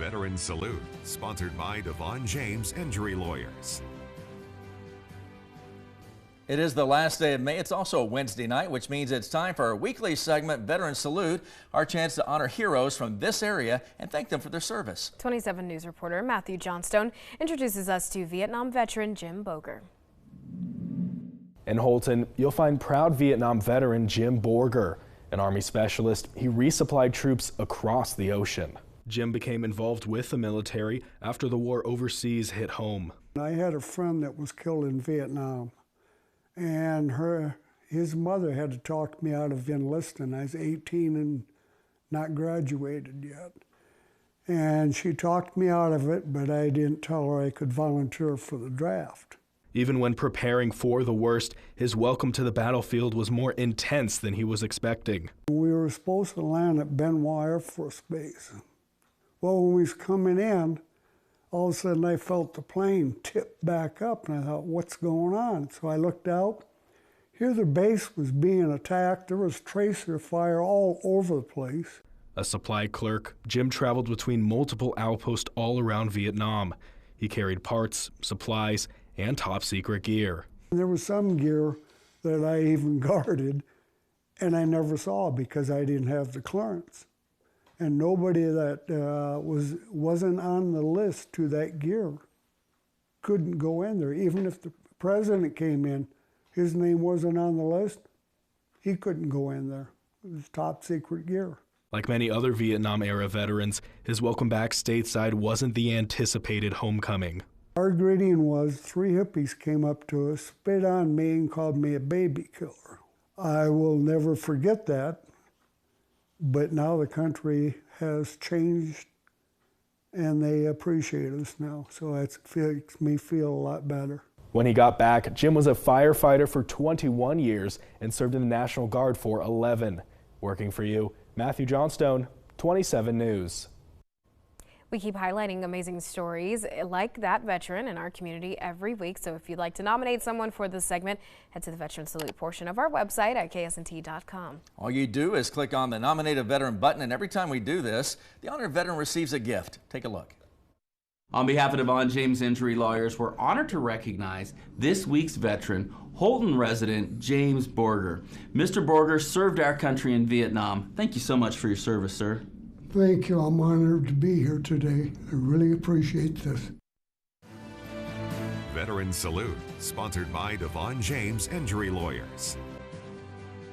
Veteran Salute, sponsored by Devon James Injury Lawyers. It is the last day of May. It's also a Wednesday night, which means it's time for our weekly segment, Veteran Salute, our chance to honor heroes from this area and thank them for their service. 27 News reporter Matthew Johnstone introduces us to Vietnam veteran Jim Borger. In Holton, you'll find proud Vietnam veteran Jim Borger, an Army specialist. He resupplied troops across the ocean. Jim became involved with the military after the war overseas hit home. I had a friend that was killed in Vietnam, and his mother had to talk me out of enlisting. I was 18 and not graduated yet. And she talked me out of it, but I didn't tell her I could volunteer for the draft. Even when preparing for the worst, his welcome to the battlefield was more intense than he was expecting. We were supposed to land at Benoit Air Force Base. Well, when we was coming in, all of a sudden I felt the plane tip back up, and I thought, what's going on? So I looked out. Here the base was being attacked. There was tracer fire all over the place. A supply clerk, Jim traveled between multiple outposts all around Vietnam. He carried parts, supplies, and top-secret gear. There was some gear that I even guarded, and I never saw because I didn't have the clearance. And nobody that wasn't on the list to that gear couldn't go in there. Even if the president came in, his name wasn't on the list, he couldn't go in there. It was top secret gear. Like many other Vietnam-era veterans, his welcome back stateside wasn't the anticipated homecoming. Our greeting was 3 hippies came up to us, spit on me, and called me a baby killer. I will never forget that. But now the country has changed and they appreciate us now. So it makes me feel a lot better. When he got back, Jim was a firefighter for 21 years and served in the National Guard for 11. Working for you, Matthew Johnstone, 27 News. We keep highlighting amazing stories like that veteran in our community every week. So if you'd like to nominate someone for this segment, head to the Veteran Salute portion of our website at ksnt.com. All you do is click on the Nominate a Veteran button, and every time we do this, the honored veteran receives a gift. Take a look. On behalf of Devon James Injury Lawyers, we're honored to recognize this week's veteran, Holton resident James Borger. Mr. Borger served our country in Vietnam. Thank you so much for your service, sir. Thank you. I'm honored to be here today. I really appreciate this. Veteran Salute, sponsored by Devon James Injury Lawyers.